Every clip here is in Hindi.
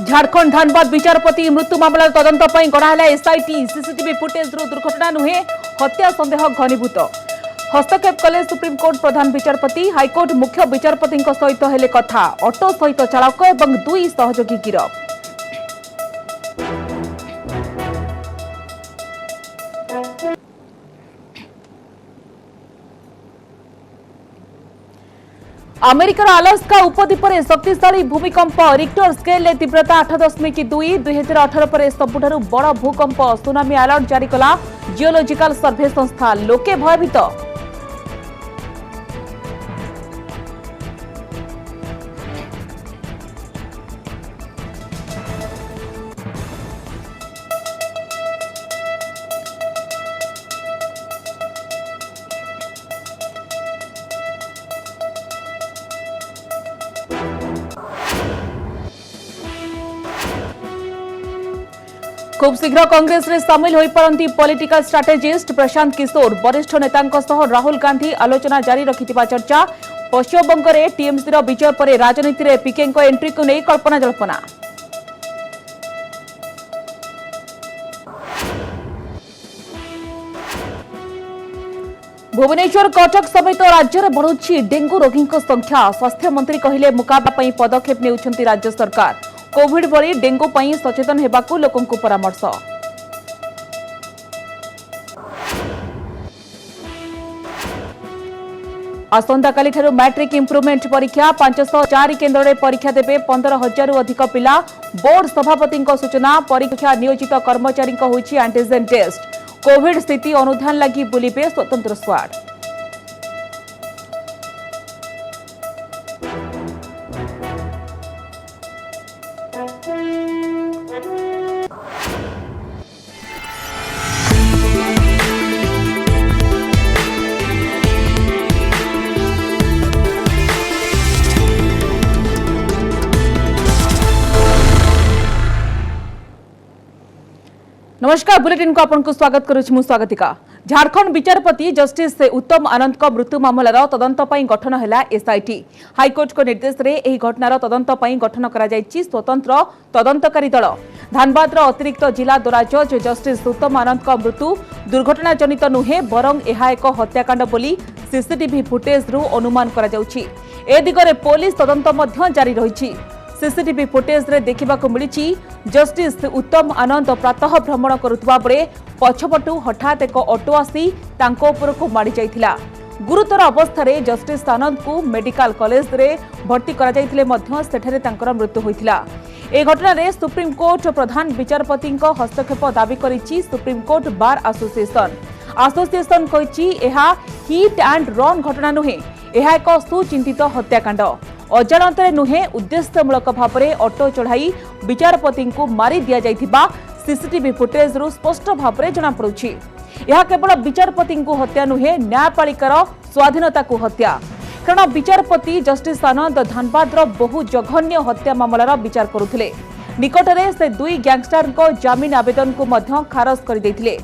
झारखंड धनबाद विचारपति मृत्यु मामला तदंत गढ़ाला एसआईटी सीसीटीवी फुटेज दुर्घटना नुहे हत्या संदेह घनीभूत हस्तक्षेप कले सुप्रीमकोर्ट प्रधान विचारपति हाईकोर्ट मुख्य विचारपति सहित हेले कथा ऑटो सहित चालक और दुई सहयोगी गिरफ। अमेरिकार आलास्का उपद्वीप में शक्तिशाली भूमिकंप रिक्टर स्केल तीव्रता 8.2 2018 पर सबुठारु बड़ भूकंप सुनामी अलर्ट जारी कला जियोलॉजिकल सर्वे संस्था लोके भयभीत। खूब शीघ्र कांग्रेस रे सामिल होई पारंती पॉलिटिकल स्ट्रैटेजिस्ट प्रशांत किशोर वरिष्ठ नेतांक सह राहुल गांधी आलोचना जारी रखिथिबा चर्चा। पश्चिमबंग रे टीएमसी रो विजय पर राजनीति रे पीके को एंट्री को नहीं कल्पना जल्पना। भुवनेश्वर कटक समेत राज्य में बढ़ुछि डेंगू रोगी संख्या स्वास्थ्य मंत्री कहले मुकाबला पई पदक्षेप नेउछंती राज्य सरकार कोविड भली डेंगू पई सचेतन हेबाकू लोकंकू परामर्श। आसंताकाली ठारू मैट्रिक इंप्रूवमेंट परीक्षा 504 केन्द्र में परीक्षा देबे 15,000 रु अधिक पिला बोर्ड सभापति सूचना परीक्षा नियोजित कर्मचारी होईछि एंटीजेन टेस्ट कोविड स्थिति अनुधान लगी बुलिबे स्वतंत्र स्क्वाड। नमस्कार बुलेटिन को आपन स्वागत करुछि मु स्वागतिका। झारखंड विचारपति जस्टिस उत्तम आनंद को मृत्यु मामलार तदंत पई गठन हैला एसआईटी हाईकोर्ट को निर्देश रे एही घटनार तदंत पई गठन करा जायछि स्वतंत्र तदंतकारी दल। धनबाद अतिरिक्त जिला दौरा जज जस्टिस उत्तम आनंद को मृत्यु दुर्घटना जनित नुहे बरं एहा एक हत्याकांड बोली सीसीटीवी फुटेज रु अनुमान करा जाउछि। ए दिगरे पुलिस तदंत मध्य जारी रहिछि। सीसीटीवी फुटेज रे देखा मिली जस्टिस उत्तम आनंद प्रातः भ्रमण करुवा बेले पछपटू हठात एक ऑटो आसी तांको उपरकू माड़ी जाइथिला। गुरुतर अवस्था रे जस्टिस आनंद को मेडिकल कॉलेज रे भर्ती करा जाइथिले मध्य सेठारे तांकर मृत्यु होइथिला। ए घटना रे सुप्रीम कोर्ट प्रधान विचारपति हस्तक्षेप दाबी करिछि सुप्रीम कोर्ट बार एसोसिएशन कहिछि एहा हिट एंड रन घटना नुहे एहा एक सुचिंतित हत्याकांड अजाणतरे नुहे उद्देश्यमूलक भाव में ऑटो चढ़ाई विचारपति को मारी दिया जाइथिबा सीसीटीवी फुटेज रु स्पष्ट भाव में जना पड़ुछि। यह केवल विचारपति को हत्या नुहे न्यायपालिकार स्वाधीनता को हत्या कारण विचारपति जस्टिस आनंद धनबाद बहु जघन्य हत्या मामलार विचार करुथिले। निकटरे से दुई गैंगस्टर को जामिन आवेदन को मध्य खारज कर देथिले।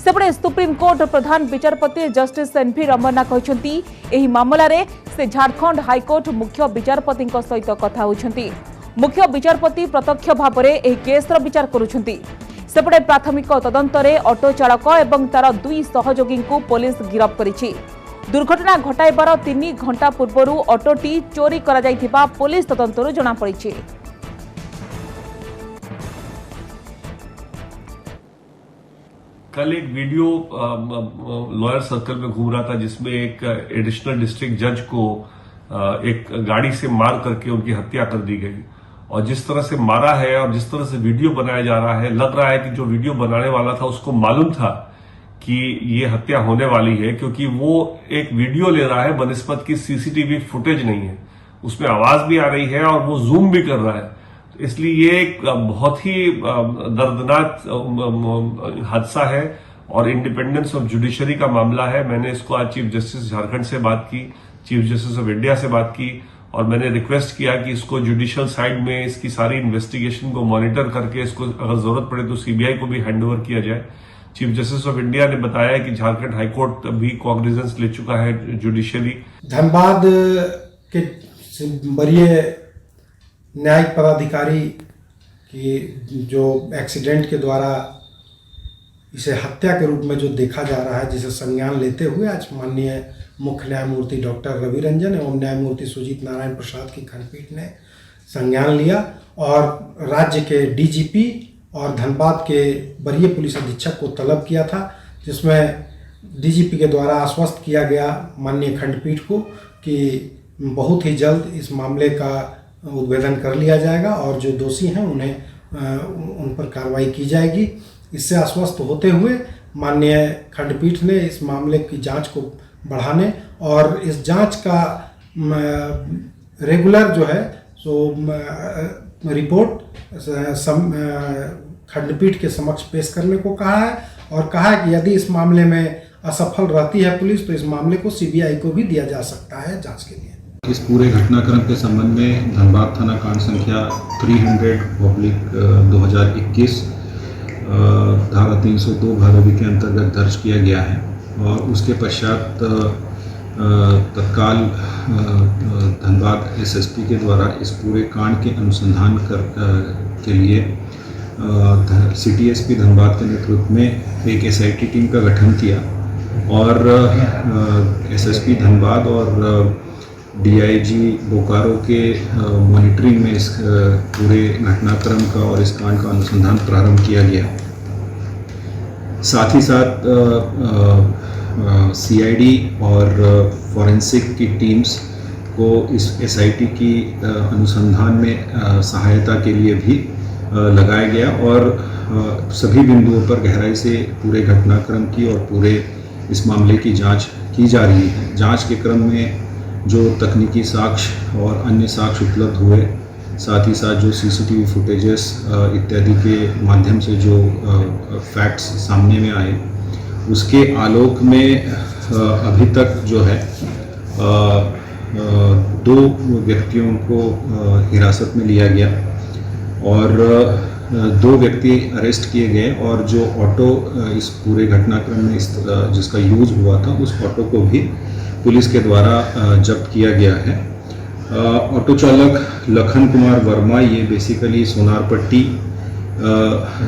सेपटे सुप्रीम कोर्ट प्रधान विचारपति जस्टिस एनवी रमन्ना कहते एही मामला रे से झारखंड हाईकोर्ट मुख्य विचारपति सहित कथा होइछंती। मुख्य विचारपति प्रत्यक्ष भाव में एही केसर विचार करुछंती। सेपटे प्राथमिक तदंत रे ऑटो चालक एवं तार दुई सहयोगी को पुलिस गिरफ्त करिछि। दुर्घटना घटाइबार 3 घंटा पूर्व ऑटोटी चोरी करा जाइथिबा पुलिस तदंतरु जଣା पड़िछि। कल एक वीडियो लॉयर सर्कल में घूम रहा था जिसमें एक एडिशनल डिस्ट्रिक्ट जज को एक गाड़ी से मार करके उनकी हत्या कर दी गई और जिस तरह से मारा है और जिस तरह से वीडियो बनाया जा रहा है लग रहा है कि जो वीडियो बनाने वाला था उसको मालूम था कि ये हत्या होने वाली है क्योंकि वो एक वीडियो ले रहा है बनिस्बत की सीसीटीवी फुटेज नहीं है उसमें आवाज भी आ रही है और वो जूम भी कर रहा है। इसलिए ये एक बहुत ही दर्दनाक हादसा है और इंडिपेंडेंस ऑफ जुडिशरी का मामला है। मैंने इसको आज चीफ जस्टिस झारखंड से बात की, चीफ जस्टिस ऑफ इंडिया से बात की और मैंने रिक्वेस्ट किया कि इसको जुडिशियल साइड में इसकी सारी इन्वेस्टिगेशन को मॉनिटर करके इसको अगर जरूरत पड़े तो सीबीआई को भी हैंडओवर किया जाए। चीफ जस्टिस ऑफ इंडिया ने बताया कि झारखंड हाईकोर्ट भी कॉग्निजेंस ले चुका है जुडिशियरी। धनबाद के वरीय न्यायिक पदाधिकारी कि जो एक्सीडेंट के द्वारा इसे हत्या के रूप में जो देखा जा रहा है, जिसे संज्ञान लेते हुए आज माननीय मुख्य न्यायमूर्ति डॉक्टर रवि रंजन एवं न्यायमूर्ति सुजीत नारायण प्रसाद की खंडपीठ ने संज्ञान लिया और राज्य के डीजीपी और धनबाद के वरीय पुलिस अधीक्षक को तलब किया था, जिसमें डीजीपी के द्वारा आश्वस्त किया गया माननीय खंडपीठ को कि बहुत ही जल्द इस मामले का उद्भेदन कर लिया जाएगा और जो दोषी हैं उन पर कार्रवाई की जाएगी। इससे आश्वस्त होते हुए माननीय खंडपीठ ने इस मामले की जांच को बढ़ाने और इस जांच का रेगुलर जो है रिपोर्ट खंडपीठ के समक्ष पेश करने को कहा है और कहा है कि यदि इस मामले में असफल रहती है पुलिस तो इस मामले को सीबीआई को भी दिया जा सकता है जांच के लिए। इस पूरे घटनाक्रम के संबंध में धनबाद थाना कांड संख्या 300/2021 धारा 302 भारोवी के अंतर्गत दर्ज किया गया है और उसके पश्चात तत्काल धनबाद एसएसपी के द्वारा इस पूरे कांड के अनुसंधान के लिए सीटीएसपी धनबाद के नेतृत्व में एक एसआईटी टीम का गठन किया और एसएसपी धनबाद और डीआईजी बोकारो के मॉनिटरिंग में इस पूरे घटनाक्रम का और इस कांड का अनुसंधान प्रारंभ किया गया। साथ ही साथ सीआईडी और फॉरेंसिक की टीम्स को इस एसआईटी की अनुसंधान में सहायता के लिए भी लगाया गया और सभी बिंदुओं पर गहराई से पूरे घटनाक्रम की और पूरे इस मामले की जांच की जा रही है। जांच के क्रम में जो तकनीकी साक्ष्य और अन्य साक्ष्य उपलब्ध हुए, साथ ही साथ जो सीसीटीवी फुटेजेस इत्यादि के माध्यम से जो फैक्ट्स सामने में आए, उसके आलोक में अभी तक जो है 2 व्यक्तियों को हिरासत में लिया गया और 2 व्यक्ति अरेस्ट किए गए और जो ऑटो इस पूरे घटनाक्रम में जिसका यूज हुआ था उस ऑटो को भी पुलिस के द्वारा जब्त किया गया है। ऑटो चालक लखन कुमार वर्मा, ये बेसिकली सोनारपट्टी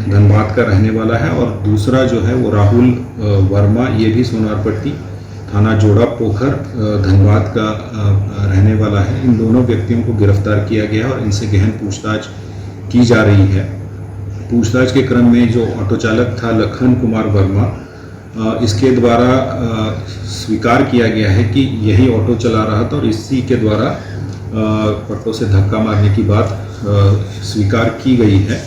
धनबाद का रहने वाला है और दूसरा जो है वो राहुल वर्मा, ये भी सोनारपट्टी थाना जोड़ा पोखर धनबाद का रहने वाला है। इन दोनों व्यक्तियों को गिरफ्तार किया गया और इनसे गहन पूछताछ की जा रही है। पूछताछ के क्रम में जो ऑटो चालक था लखन कुमार वर्मा, इसके द्वारा स्वीकार किया गया है कि यही ऑटो चला रहा था और इसी के द्वारा ऑटो से धक्का मारने की बात स्वीकार की गई है।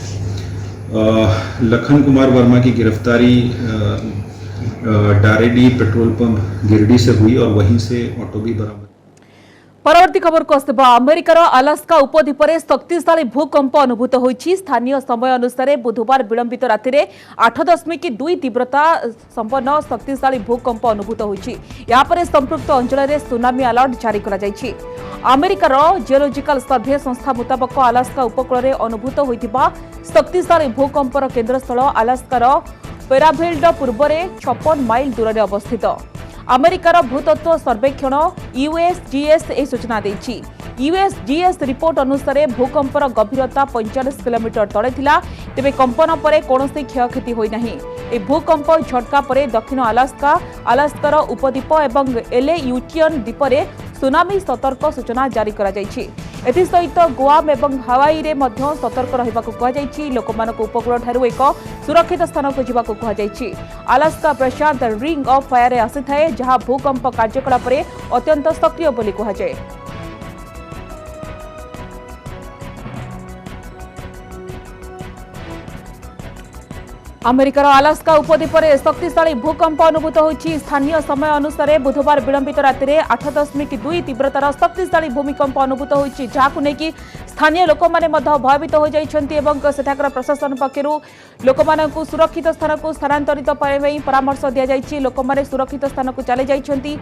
लखन कुमार वर्मा की गिरफ्तारी डारेडी पेट्रोल पंप गिरडी से हुई और वहीं से ऑटो भी बरामद। परवर्ती खबर को आसवा अमेरिकार अलास्का उपद्वीपरे शक्तिशाली भूकंप अनुभूत होइछि। स्थानीय समय अनुसार बुधवार विलंबित राति 8.2 तीव्रता संपन्न शक्तिशाली भूकंप अनुभूत होइछि। या परे संपृक्त अंचल में सुनामी अलर्ट जारी करा जाइछि। अमेरिकार जियोलॉजिकल सर्वे संस्था मुताबक अलास्का उपकूल में अनुभूत होइतिबा शक्तिशाली भूकंपर केन्द्रस्थल अलास्कार पेराभिल्ड पूर्व 56 माइल दूर अवस्थित। अमेरिकार भूतत्व सर्वेक्षण यूएसजीएस ए सूचना देछि। यूएसजीएस रिपोर्ट अनुसार भूकंपर गभीरता 45 किलोमीटर तले थिला, तेबे कंपन परे कोनोसी क्षयक्षति होई नाही। ए भूकंप झटका परे दक्षिण अलास्कार उपद्वीप एवं एलेयूटियन द्वीपरे सुनामी सतर्क सूचना जारी करा जाइछि। एथि सहित गुआम एवं हवाई रे मध्य सतर्क रहिबाकु कहा जाइछि। लोकमानक उपकूल ठारू एक सुरक्षित स्थान को जिबाकु कहा जाइछि। अलास्का प्रशांत रिंग ऑफ फायर आसीथाए, जहां भूकंप कार्यकलाप रे अत्यंत सक्रिय बोली कहा जाए। अमेरिकार अलास्का उपद्वीपरे शक्तिशाली भूकंप अनुभूत होइछि। स्थानीय समय अनुसार बुधवार विलंबित राति 8.2 तीव्रतार शक्तिशाली भूमिकंप अनुभूत होइछि, जहाकु नेकी स्थानीय लोक माने मध्य भयभीत हो जाइछन्ति एवं सेठाकर प्रशासन पक्षरु लोकमानकु सुरक्षित स्थान को स्थानांतरित पाई परामर्श दिया जाइछि। लोक माने सुरक्षित स्थान को चले जाइछन्ति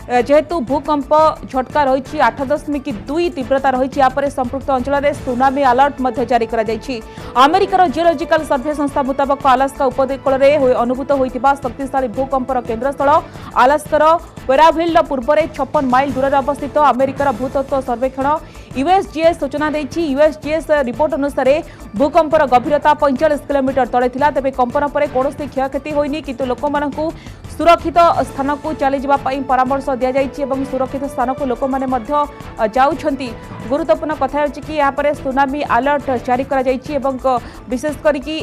जेहेतु भूकंप झटका रहिछि 8.2 तीव्रता रहिछि। या परे संपृक्त अंचल में सुनामी अलर्ट मध्य जारी करा जाइछि। अमेरिकार जियोलॉजिकल सर्वे संस्था मुताबक अलास्का उपद्वीपल में अनुभूत होइतिबा शक्तिशाली भूकंपर केन्द्रस्थल अलास्कार पेराभिल्ड पूर्व 56 माइल दूर अवस्थित। अमेरिकार भूतत्व सर्वेक्षण यूएसजीएस सूचना देछि। यूएसजीएस रिपोर्ट अनुसार भूकंपर गभीरता 45 किलोमीटर तले थिला। तेबे कंपन पर कोनोसी क्षयक्षति होइनी, किंतु लोक मानकू सुरक्षित स्थान को चली जावा पई परामर्श दिया जाइछि एवं सुरक्षित स्थान को लोक माने मध्य जाउछंती। गुरुत्वपूर्ण कथा होछि कि यहाँ पर सुनामी अलर्ट जारी करा जाइछि एवं विशेष करी कि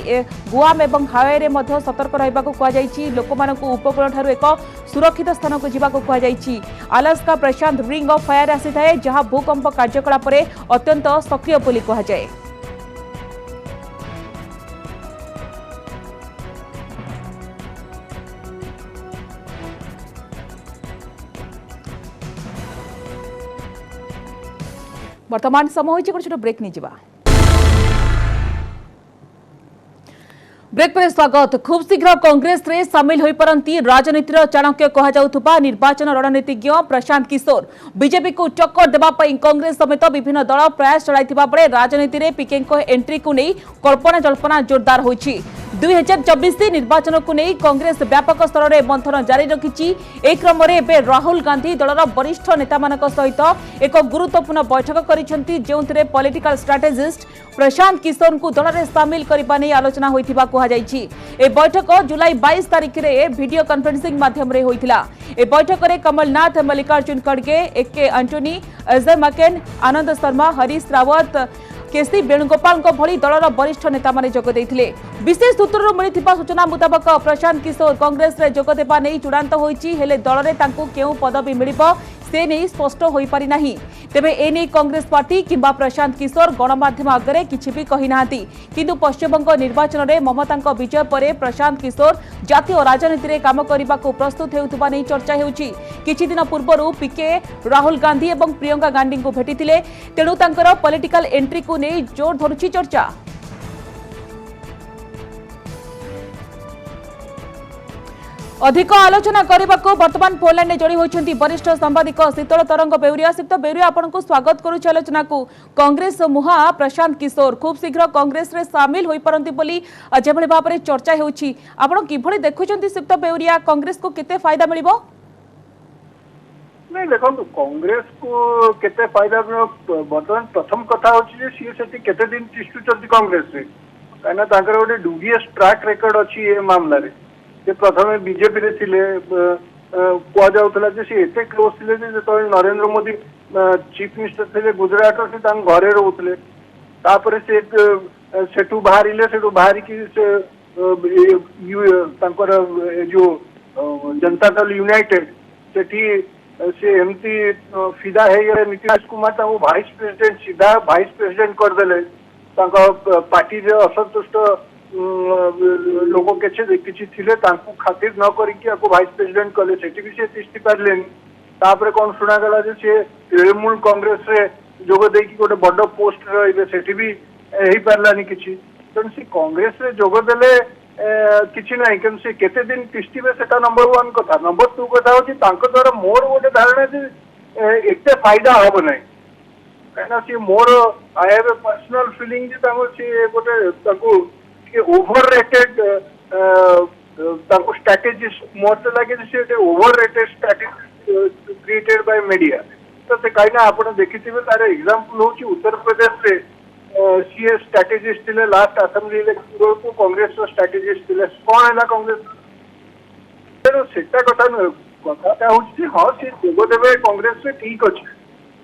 गुआम एवं हावाई रे मध्य सतर्क रहबा को कहा जाइछि। लोक मानकू उपकूल ठारू एक सुरक्षित स्थान को जीवा को कहा जाइछि। अलास्का प्रशांत रिंग ऑफ फायर आसी थाए, जहां भूकंप कार्यकलाप रे अत्यंत सक्रिय बोली कहा जाए। वर्तमान समय होइछि छोट ब्रेक नहीं जीवा। ब्रेक पर स्वागत। खूब शीघ्र कांग्रेस रे सामिल होई परंती राजनीतिर चाणक्य कहा जाउथबा निर्वाचन रणनीतिज्ञ प्रशांत किशोर बीजेपी को टक्कर देबा पई कांग्रेस समेत विभिन्न दल प्रयास चलाइथिबा बेले राजनीति रे पीके को एंट्री को नहीं कल्पना जल्पना जोरदार होइछि। 2024 निर्वाचन को नहीं कांग्रेस व्यापक स्तर में मंथन जारी रखिछि। एक क्रम में एबे राहुल गांधी दलर वरिष्ठ नेता मानक सहित एक गुरुत्वपूर्ण बैठक करिसेंती, जेउथिरे पॉलिटिकल स्ट्रैटेजिस्ट प्रशांत किशोर को दल में सामिल करबा नै आलोचना होइथिबा कहा जाइछि। ए बैठक जुलाई 22 तारिख रे वीडियो कॉन्फ्रेंसिंग माध्यम रे होइथिला। ए बैठक रे कमलनाथ, मल्लिकार्जुन खड़गे, एके एंटोनी, अजय मकेन, आनंद शर्मा, हरीश रावत, केसी वेणुगोपाल भली दलर वरिष्ठ नेता माने जोग देइथिले। विशेष सूत्रରୁ मिलिथिबा सूचना मुताबक प्रशांत किशोर कांग्रेस रे जोग देबा नै चूड़ांत होइछि, हेले दल रे तांकू केउ पदवी मिलिबो से नहीं स्पष्ट हो पारि नाही। तेबे ए नै कांग्रेस पार्टी किंबा प्रशांत किशोर गणमाध्यम आगे किछि भी कहि नाहांती, किंतु पश्चिमबंग निर्वाचन में ममतांक विजय पर प्रशांत किशोर जातीय राजनीति रे काम करबा को प्रस्तुत हेउथबा नै चर्चा हेउछि। किछि दिन पूर्व पीके राहुल गांधी एवं प्रियंका गांधी को भेटिथिले, तेणु तांकर पॉलिटिकल एंट्री को नै जोर धरुछि चर्चा। अधिक आलोचना करने को वर्तमान फोनलाइन में जोड़ी होती वरिष्ठ सांबादिक शीतल तरंग बेउरिया। शीतल बेउरिया, आपको स्वागत करुच्ची आलोचना को। कांग्रेस मुहा प्रशांत किशोर खूब शीघ्र कांग्रेस रे सामिल हो पारंती बोली जेभଳି भाबरे चर्चा हेउछि, आपण किभଳି देखुछंती शीतल बेउरिया, कांग्रेस को केते फायदा मिलिबो? नहीं देखो कांग्रेस को केते फायदा बर्तमान प्रथम कथा होछि जे सी सेठी केते दिन तिष्ठुचंती कांग्रेस रे, काना तांकर गोटे डुबियस ट्रैक रेकर्ड अछि ए मामला रे। जे प्रथमे बीजेपी रे थिले कुआ जाउतला जे सी एते क्लोज थिले जे तो नरेंद्र मोदी चीफ मिनिस्टर थिले गुजरात से तांग घरे रहउतले, तापर से सेठू बाहरिले, सेठू बाहरी की से तांकर जो जनता दल यूनाइटेड सेठी से एमती फिदा है गए नीतीश कुमार ताको वाइस प्रेसिडेंट सीधा वाइस प्रेसिडेंट कर देले। तांको पार्टी रे असंतुष्ट लोगों किछि थिले तांको खातिर न करिकि आको वाइस प्रेसिडेंट कले, सेठी भी से तिष्ठि पारलेन। तापर कोन सुना गला जे से तृणमूल कांग्रेस रे जोग देकी गोटे बड़ पोस्ट रहिबे, सेठी भी एही पारलानी किछि। तन से कांग्रेस रे जोग देले किछि नाही, केन से केते दिन तिष्ठिबे सेटा नंबर 1 कथा। नंबर 2 कथा होछि तांको द्वारा मोर गोटे धारणा जे एते फायदा होबो नाही, काना से मोर I have a personal feeling जे तांको से गोटे तांको के ओवर रेटेड तांको स्ट्रैटेजिस्ट मोर से लागे जे overrated strategy created by media. तो से काइना आपण देखिथिबे तार एग्जांपल होछि उत्तर प्रदेश रे सीए स्ट्रैटेजिस्ट थिले लास्ट असेंबली इलेक्शन को कांग्रेस रो स्ट्रैटेजिस्ट थिले, कोन हैला कांग्रेस तेरो सेटा कथा कथा होछि हां से जोग देबे कांग्रेस रे ठीक अछि।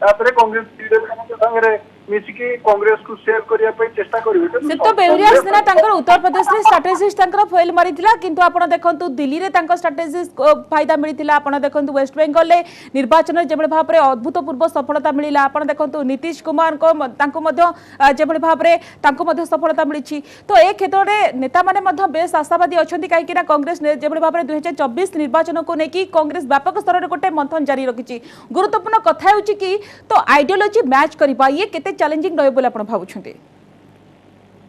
तापरे कांग्रेस लीडर संगे मिसिकी कांग्रेस को शेयर करिया पे चेष्टा करिवे। सिर्फ बेउरिया सेना तांकर उत्तर प्रदेश रे स्ट्रैटेजिस्ट तांकर फेल मारिथिला, किंतु आपण देखंतु दिल्ली रे तांकर स्ट्रैटेजिस्ट फायदा मिलिथिला। आपण देखंतु वेस्ट बेंगल रे निर्वाचन जेभଳି भाबरे अद्भुतपूर्व सफलता मिलिला। आपण देखंतु नीतीश कुमार को तांको मध्य जेभଳି भाबरे तांको मध्य सफलता मिलिछि। तो ए क्षेत्र रे नेता माने मध्य बेस आशावादी अछंती, काहे कि ना कांग्रेस जेभଳି भाबरे 2024 निर्वाचन को नेकी कांग्रेस व्यापक स्तर रे गोटे मंथन जारी रखिछि। गुरुत्वपूर्ण कथा होछि कि तो आइडियोलॉजी मैच करबा ये केते चैलेंजिंग रहे बोले आपण भाबुछंती?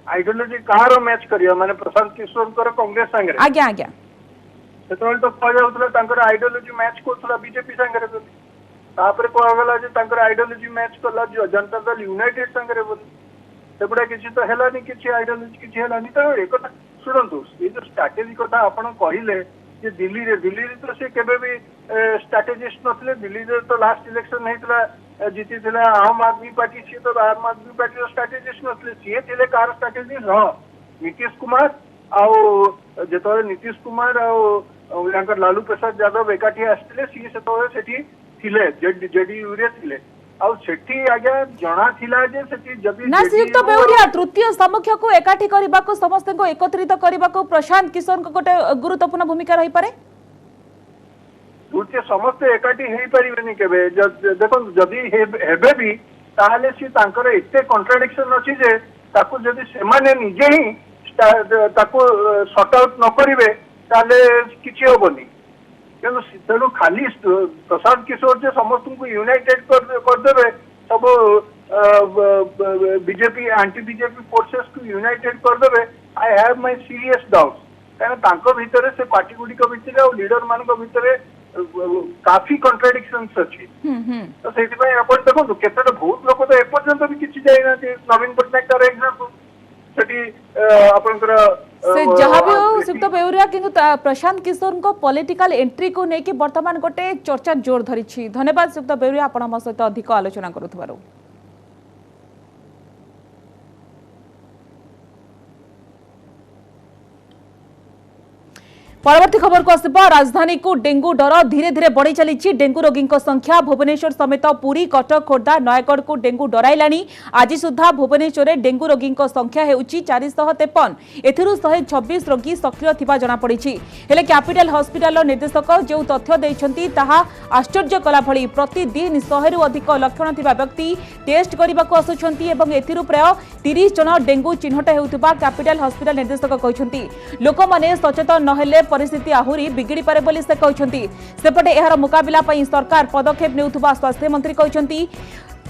आइडियोलॉजी कहारो मैच करियो माने प्रशांत किशोर कर कांग्रेस संगे आज्ञा आज्ञा सेतोल तो कह जाउतला तांकर आइडियोलॉजी मैच कोथला बीजेपी संगे रे। तापर को गला जे तांकर आइडियोलॉजी मैच करला जो जनता दल यूनाइटेड संगे रे बोल सेबडा किछि तो हेलानी, किछि आइडियोलॉजी किछि हेलानी। तो एक कथा सुनंतु, ये जो स्ट्रैटेजी कथा आपण कहिले जे दिल्ली रे तो से केबे भी स्ट्रैटेजिस्ट नथले। दिल्ली रे तो लास्ट इलेक्शन हेतला जीति थे आम आदमी पार्टी सी तो आम आदमी पार्टी स्ट्राटेजिस्ट नथिले सी थे कार स्ट्राटेजिस्ट हाँ नीतीश कुमार आते नीतीश कुमार आर लालू प्रसाद यादव एकाठी आसते सी से जेडीयू रे थिले आज्ञा जना थिला जे सेठी जदी ना श्रीयुक्त बेउरिया तृतीय समक्ष को एकाठी करबा को समस्त को एकत्रित करबा को प्रशांत किशोर को गोटे गुरुत्वपूर्ण भूमिका रही पारे तृतीय समस्ते एकाठी हेई परिबेनी केबे देखो जदी हेबे भी ताहले सी तांकर एते कॉन्ट्राडिक्शन अछि जे ताकू जदी सेमाने निजे ही ताकू सॉर्ट आउट न करिवे ताले किछि होबनी तेणु खाली प्रशांत किशोर जे समस्त को यूनाइटेड करदेवे सब बीजेपी एंटी बीजेपी फोर्सेस को यूनाइटेड करदेवे I have my serious doubts कारण भितर से पार्टी गुड़िक भितर और लीडर मान भितर काफी कॉन्ट्राडिक्शंस अच्छी तो से देखो केते बहुत लोक तो एपर्यंत भी किसी जाइना नवीन पट्टनायक तार एग्जांपल से जहाँ भी हो श्रीयुक्त बेउरिया किंतु प्रशांत किशोर को पॉलिटिकल एंट्री को लेकिन वर्तमान गोटे चर्चा जोर धरी धन्यवाद श्रीयुक्त बेउरिया आपण हम सहित अधिक आलोचना करुथबारु परवर्ती खबर को आसबा राजधानी को डेंगू डर धीरे धीरे बढ़ी चली डेंगू रोगी संख्या भुवनेश्वर समेत पुरी कटक खोर्धा नयगढ़ को डेंगू डराइलानी आज सुधा भुवनेश्वर में डेंगू रोगी संख्या होउची 453 एथिरु 126 रोगी सक्रिय थिबा जଣା पड़िछि हेले कैपिटल हॉस्पिटल निर्देशक जो तथ्य देइछंती ताहा आश्चर्य कला भली प्रतिदिन 100 रु अधिक लक्षण थिबा व्यक्ति टेस्ट करबाको आसुछंती एवं एथिरु प्राय 30 जन डेंगू चिन्हट हेउथिबा कैपिटल हॉस्पिटल निर्देशक कहिछंती लोक माने सचेतन नहेले परिस्थिति आहुरी बिगिड़ी पारे बोली से कहते सेपटे यार मुकाबला पई सरकार पदक्षेप नेउथुबा स्वास्थ्य मंत्री कहते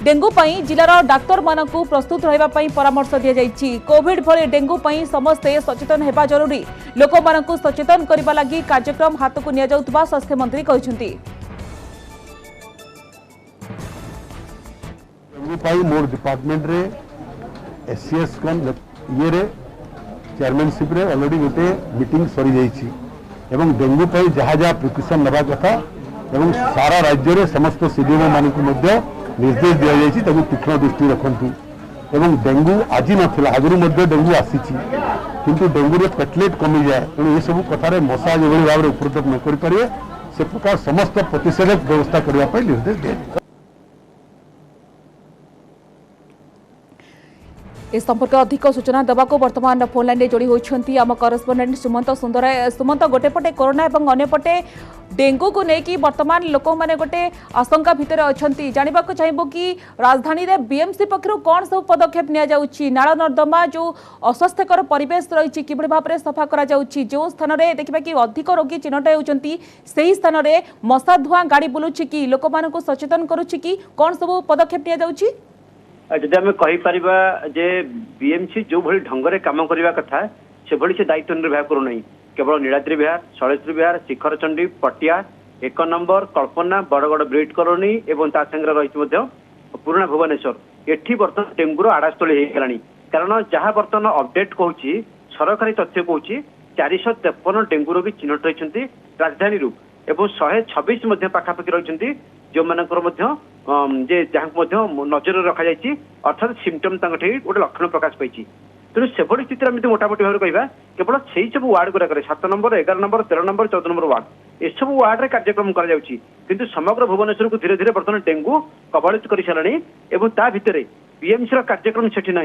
डेंगू पई जिलार डाक्तर मानकु प्रस्तुत रहबा पई परामर्श दिया जायछि कोविड भली डेंगू पई समस्ते सचेतन हेबा जरूरी लोक मानकु सचेतन करबा लागि कार्यक्रम हाथ को निया जाउथुबा स्वास्थ्य मंत्री कहते डेंगू पई मोर डिपार्टमेंट रे एससीएस कम ये रे चेयरमैनशिप रे ऑलरेडी गोटे मीटिंग सरी जाइछि एवं डेंगू पर जहाँ जहाँ प्रिकसन नवा कथा एवं सारा राज्य में समस्त सीडीएमओ मान निर्देश दि जाइए तीक्ष्ण दृष्टि रखु एवं डेंगू आज नाला आगुरी डेंगू आसी किंतु डेंगू रे प्लेटलेट कमी जाए तेणु ये सब कथार मशा जो भाव में उपद्रव न करें से प्रकार समस्त प्रतिषेधक व्यवस्था करने निर्देश दिया। इस संपर्क अधिक सूचना देवाको वर्तमान फोन लाइन में जोड़ी होती आम करस्पोंडेंट सुमंत सुंदर सुमंत गोटेपटे कोरोना और अन्यपटे डेंगू को लेकिन वर्तमान लोक मैंने गोटे आशंका भितर अच्छा जानवा चाहबू कि राजधानी रे बीएमसी पक्षर कौन सब पदक्षेप नि नाल नर्दमा जो अस्वास्थ्यकर परिवेश रही कि भाव में सफा करा जो स्थान में देखा कि अधिक रोगी चिन्हट होती से स्थान में मशा धुआं गाड़ी बुलूची कि लोक मानक सचेतन करुच्ची कि कौन सब पदक्षेप नि जदि आम कहीपर जे बीएमसी जो भली ढंग से कम करने कथा से भली से दायित्व निर्वाह करूना केवल नीलाद्री विहार शैलेश्वरी विहार शिखरचंडी पटिया 1 नंबर कल्पना बड़गड़ ब्रिड कॉलोनी और रही पुराणा भुवनेश्वर एठी बर्तमान डेंगूर आड़ास्थली होगा कारण जहाँ बर्तमान अपडेट कहूँ सरकारी तथ्य कहूँ 453 डेंगू रोगी चिन्हट रही राजधानी एवं 126 पाखापाखि रही जो मानकर जहाँ नजर रखा जाए अर्थात सिम्पटम गोटे लक्षण प्रकाश पाई तेणु से स्थित मोटामोटी भाव कहवा केवल से सब वार्ड गुड़ाक 7 number 11 number 13 number 14 number ward ये सब वार्ड में कार्यक्रम कर समग्र भुवनेश्वर को धीरे धीरे बर्तमान डेंगू कबलित कर सारा भितर बीएमसी कार्यक्रम से ना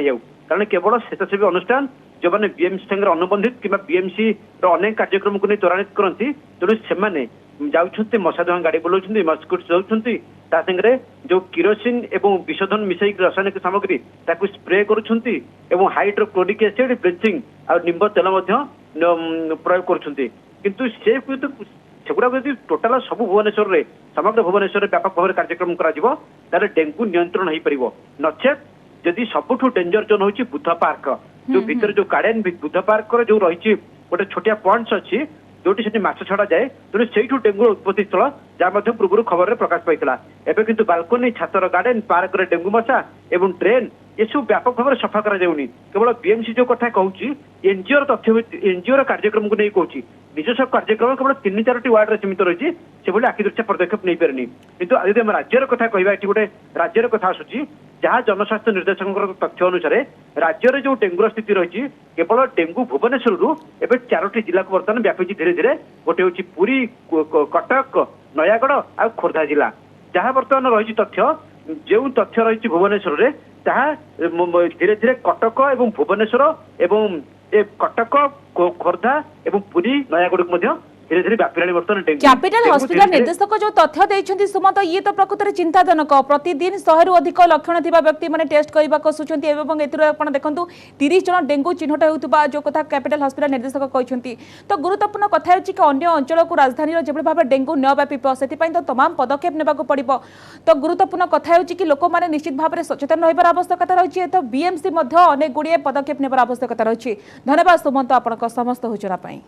कारण केवल स्वेच्छासेवी अनुष्ठान जो मैंने बीएमसी संगे अनुबंधित कि बीएमसी अनेक कार्यक्रम को नहीं त्वरान्वित करती तेणु से जाऊँच मशा धुआं गाड़ी बुलाऊँ मस्किट जाऊँगी तांगे जो किरोसिन एवं विशोधन मिसाई रासायनिक सामग्री ताकू स्प्रे करुँच हाइड्रोक्लोरिक एसिड ब्लीचिंग आ निम्ब तेल प्रयोग करुँच सेगुड़ा टोटाल सब भुवनेश्वर में समग्र भुवनेश्वर व्यापक भाव में कार्यक्रम कर डेंगू नियंत्रण हो पार नचेत जदि सबुठ डेंजर जोन हूँ बुद्ध पार्क जो भीतर जो गार्डन बुद्ध पार्क जो रही गोटे छोटिया पॉइंट्स अच्छी जोटी से माछ छड़ा जाए तेणु से डेंगू उत्पत्ति स्थल जहाँ पूर्व खबर में प्रकाश पाई एवं किंतु बालकोनी छातर गार्डन पार्क रे डेंगू मशा एवं ड्रेन ये सब व्यापक भाव सफा करा जाउनी केवल बीएमसी जो कथा कहूँ एनजीओ तथ्य एनजीओ कार्यक्रम को नहीं कहूँ ନିଜସ୍ୱ କାର୍ଯ୍ୟକ୍ରମ କେବଳ 3-4ଟି ୱାର୍ଡରେ ସୀମିତ ରହିଛି ସେଭଳି ଆଖିଦୃଶିଆ ପଦକ୍ଷେପ ନେଇପାରେନି କିନ୍ତୁ ଯଦି ଆମେ ରାଜ୍ୟର କଥା କହିବା ଏଠି ଗୋଟେ ରାଜ୍ୟର କଥା ଆସୁଛି ଯାହା ଜନସ୍ୱାସ୍ଥ୍ୟ ନିର୍ଦ୍ଦେଶକଙ୍କର ତଥ୍ୟ ଅନୁସାରେ ରାଜ୍ୟରେ ଯୋଉ ଡେଙ୍ଗୁର ସ୍ଥିତି ରହିଛି କେବଳ ଡେଙ୍ଗୁ ଭୁବନେଶ୍ୱରରୁ ଏବେ 4ଟି ଜିଲ୍ଲାକୁ ବର୍ତ୍ତମାନ ବ୍ୟାପିଛି ଧୀରେ ଧୀରେ ଗୋଟେ ହେଉଛି ପୁରୀ କଟକ ନୟାଗଡ଼ ଆଉ ଖୋର୍ଦ୍ଧା ଜିଲ୍ଲା ଯାହା ବର୍ତ୍ତମାନ ରହିଛି ତଥ୍ୟ ଯେଉଁ ତଥ୍ୟ ରହିଛି ଭୁବନେଶ୍ୱରରେ ତାହା ଧୀରେ ଧୀରେ କଟକ ଏବଂ ଭୁବନେଶ୍ୱର ଏବଂ ଏ କଟକ ଖୋର୍ଦ୍ଧା ଏବଂ ପୁରୀ ନୟାଗଡ଼କୁ ମଧ୍ୟ धीरे धीरे व्यापी बर्तमान कैपिटल हॉस्पिटल निर्देशक जो तथ्य देइछन्ती सुमंत ये तो प्रकृत में चिंताजनक प्रतिदिन 100 रु अधिक लक्षण थिबा व्यक्ति माने टेस्ट करबा को सुचंती एवं एतिर आपण देखंतु 30 जन डेंगू चिन्हट हेउतबा जो कथा कैपिटल हॉस्पिटल निर्देशक कहछन्ती तो गुरुत्वपूर्ण कथा अछि कि अन्य अंचल को राजधानी रो जेबे भाबे डेंगू न व्यापी सेति पई तो तमाम पदक्षेप नेबा को पड़िबो तो गुरुत्वपूर्ण कथा अछि कि लोक माने निश्चित भाबे सचेतन रहबार आवश्यकता रहिछि तो बीएमसी मध्ये अनेक गुडिए पदक्षेप नेबार आवश्यकता रहिछि धन्यवाद सुमंत आपनक समस्त सूचना पई।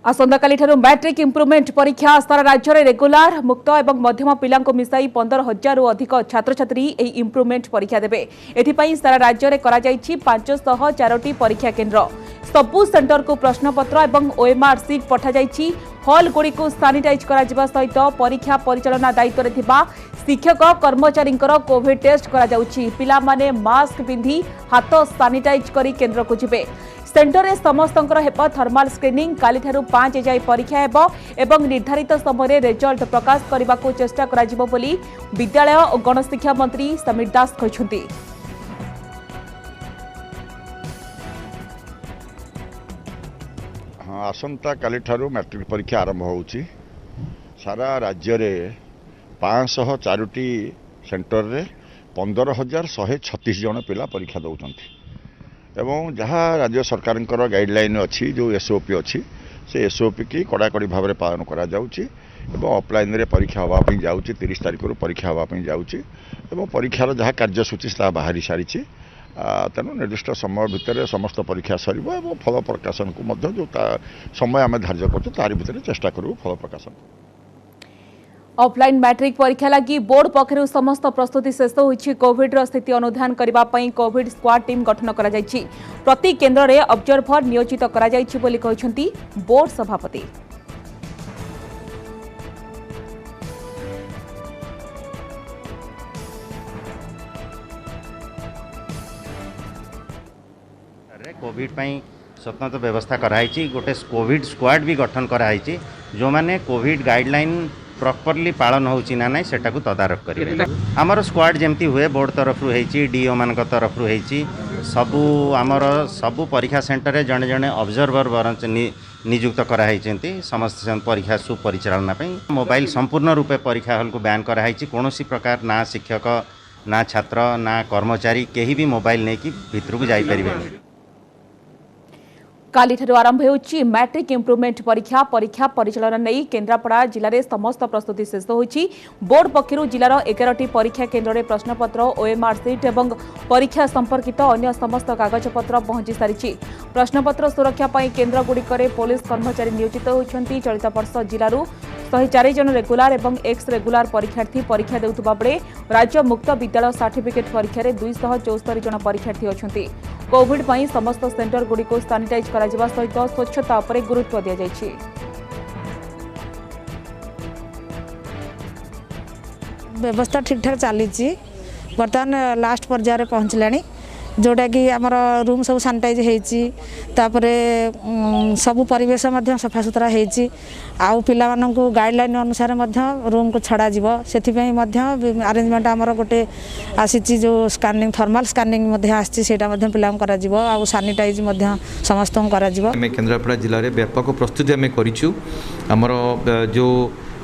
आसंताकाली मैट्रिक इम्प्रुवमेंट परीक्षा सारा राज्य में रेगुलार मुक्त और मध्यम पिला मिसाई 15,000 रु अधिक छात्र छात्री इम्प्रुवमेंट परीक्षा देवे एथिपाई सारा राज्य में 504टी परीक्षा केन्द्र सबु सेंटर को प्रश्नपत्र और ओएमआर सीट पठा जाइछि हॉल गुड़ी को सानिटाइज करा सहित परीक्षा परिचालना दायित्व में थिबा शिक्षक कर्मचारी कोविड टेस्ट करा जाउछि पिला माने मास्क पिंधि हाथ सानिटाइज करी केन्द्र को जिबे सेंटर में समस्त थर्माल स्क्रीनिंग काली 5 जाए परीक्षा एवं निर्धारित समय रिजल्ट प्रकाश करने को चेष्टा करा बोली विद्यालय और गणशिक्षा मंत्री समीर दास कहते। हाँ आसंता काली ठारू मैट्रिक परीक्षा आरंभ होउची सारा राज्य में 504टी सेंटर रे 15,136 जन पिला परीक्षा दौरान एवं जहाँ राज्य सरकार गाइडलाइन अच्छी जो एसओपी अच्छी से एसओपी की कड़ाकड़ी भाव में पालन करा जाउची एवं ऑफलाइन रे परीक्षा होगापी जाउची 30 तारीख रू परीक्षा होगापी जाउची एवं परीक्षार जहाँ कार्यसूची ता बाहरी सारी तेणु निर्दिष्ट समय भितर समस्त परीक्षा सर फल प्रकाशन को जो समय आम धार्य कर तारी भितर चेष्टा करूँ फल प्रकाशन। ऑफलाइन मैट्रिक परीक्षा लगी बोर्ड पक्षरु समस्त प्रस्तुति शेष होइछि कोविड रो स्थिति अनुधान करबा पई कोविड स्क्वाड टीम गठन करा जाइछि प्रति केन्द्र रे ऑब्जर्वर नियोजित करा जाइछि बोली कहिसंती बोर्ड सभापति। कोविड पई स्वतंत्र व्यवस्था कराई गोटे कोविड स्क्वाड भी गठन कराई जो माने कोविड गाइडलाइन प्रॉपरली पालन होउची ना नहीं सेटा को तदारक करेंगे आमर स्क्वाड जमती हुए बोर्ड तरफ डीओ मान तरफ सबू आमर सबू परीक्षा सेंटर रे जड़े जड़े ऑब्जर्वर बरंच नियुक्त कराई समस्त परीक्षा सुपरिचालना मोबाइल संपूर्ण रूपे परीक्षा हॉल को बैन कराई कौन प्रकार ना शिक्षक ना छात्र ना कर्मचारी कहीं भी मोबाइल नहीं कि भितर को जापर काली आरंभ होउछि मैट्रिक इम्प्रुवमेंट परीक्षा परीक्षा परिचालना नहीं केन्द्रापड़ा जिले में समस्त प्रस्तुति शेष होइछि बोर्ड पक्षरु जिलार 11टी परीक्षा केन्द्र में प्रश्नपत्र ओएमआर सीट एवं परीक्षा संपर्कित अन्य समस्त कागजपत्र पहुंची सारी प्रश्नपत्र सुरक्षा पाई केन्द्र गुड़िक पुलिस कर्मचारी नियोजित होइछन्ति चलित वर्ष जिलूर 104 जन रेगुलार एवं एक्स रेगुलार परीक्षार्थी परीक्षा देउथबा बेले राज्य मुक्त विद्यालय सर्टिफिकेट परीक्षा रे 274 जन परीक्षार्थी अछन्ति कोविड पई समस्त सेंटर गुड़ी को सानिटाइज करा जिबा सहित स्वच्छता पर गुरुत्व दिया जायछि। व्यवस्था ठीक ठाक चली बर्तमान लास्ट पर्यायर पहुँचलानी जोटा कि आमर रूम सब सानिटाइज होती सबू परिवेश सफा सुतरा होती आउ पिला मानू गाइडलाइन अनुसार रूम को छड़ा जीव से अरेंजमेंट आमर गोटे आसी जो स्कानिंग थर्माल स्कानिंग आसटा पिला आउ सानिटाइज समस्त केन्द्रापड़ा जिले में व्यापक प्रस्तुति आम कर जो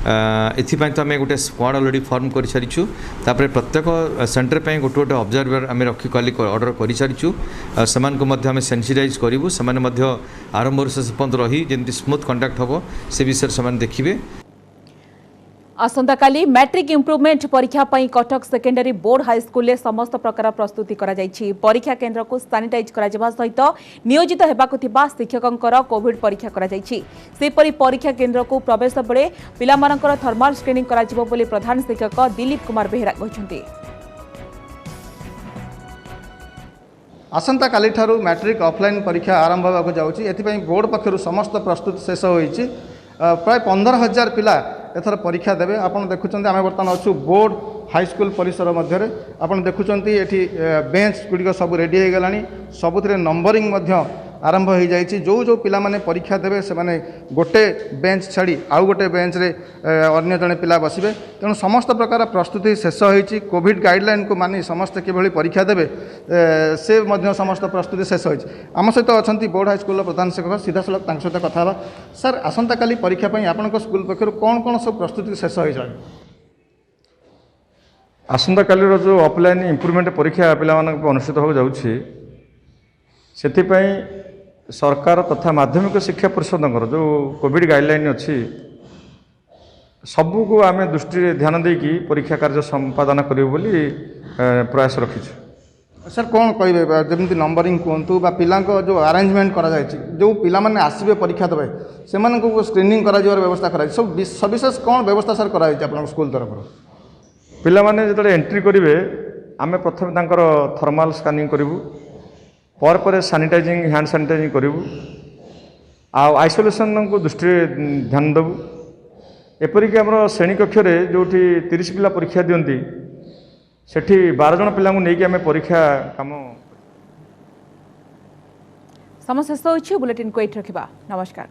एथिपाई तो आम गोटे स्क्वाड अलरेडी फॉर्म कर सारीचु तापर प्रत्येक सेंटर पे गोटे गोटे ऑब्जर्वर आम रखी कल ऑर्डर कर सारीचु से सेंसिटाइज करूँ से आरंभ शेष पर्यंत रही जमी स्मूथ कंडक्ट हम से विषय से देखिए। आसंता काली मैट्रिक इम्प्रुवमेंट परीक्षा पई कटक सेकेंडरी बोर्ड हाईस्कूल में समस्त प्रकार प्रस्तुति करा जायछि। परीक्षा केन्द्र को सानिटाइज करा जेबा सहित नियोजित हेबाकु थिबा शिक्षकंकर कोविड परीक्षा करा जायछि। सेपरि परीक्षा केन्द्र को प्रवेश बेले पिलामानकर थर्माल स्क्रीनिंग करा जिवो बोली प्रधान शिक्षक दिलीप कुमार बेहरा कहछन्ति। आसंता काली ठारू मैट्रिक ऑफलाइन परीक्षा आरंभ होगा जाउछि। एथिपई बोर्ड पक्षरु समस्त प्रस्तुति शेष होइछि। प्राय 15,000 पिला एथर परीक्षा देवे। आपन देखुचंती आमे वर्तमान अछु बोर्ड हाईस्कूल परिसर मध्य आपन देखुचंती एठी बेंच गुड़िक सब रेडी हो गलानी। सबुथिरे नंबरिंग मध्य आरंभ हो जाइछि। जो जो पिला माने परीक्षा देवे से माने गोटे बेंच छाड़ी आउ गोटे बेंच रे अन्य जने पिला बसिबे। तेणु समस्त प्रकार प्रस्तुति शेष होइछि। कोविड गाइडलाइन को मानि समस्त किभଳି परीक्षा देवे से मध्य समस्त प्रस्तुति शेष होइछि। आम सहित अछंती बोर्ड हाईस्कूल प्रधान शिक्षक सीधा सलख तांक सहित कथा बा। सर आसंता काली परीक्षा पई आपनक स्कूल पक्षरु कोन कोन सब प्रस्तुति शेष होइ जाय? आसंता काली रो जो ऑफलाइन इंप्रूवमेंट परीक्षा पिला मानक अनुष्ठित हो जाउछि सेथिपई सरकार तथा माध्यमिक शिक्षा परिषद जो कोविड गाइडलाइन अच्छी सबको आम दृष्टि ध्यान देकी परीक्षा कार्य संपादन करूँ बोली प्रयास रखीछु। सर कौन कहे जमी नंबरिंग कहतु पिला जो आरेंजमेंट करा जो पिला माने आसबे परीक्षा देवे से स्क्रीनिंग करा व्यवस्था करा सब सविशेष कौन व्यवस्था सर कराई आप स्कूल तरफ? पिला माने जो एंट्री करेंगे आम प्रथम तांकर थर्माल स्कानिंग करूँ पर सानिटाइजिंग हैंड सानिटाइजिंग करूँ आइसोलेशन को दृष्टि ध्यान देवु। एपरिक आम श्रेणी कक्ष जो 30 पिला परीक्षा दियंती सेठी 12 जन पिला नहीं आम परीक्षा काम समस्त बुलेटिन को एट रखिबा। नमस्कार।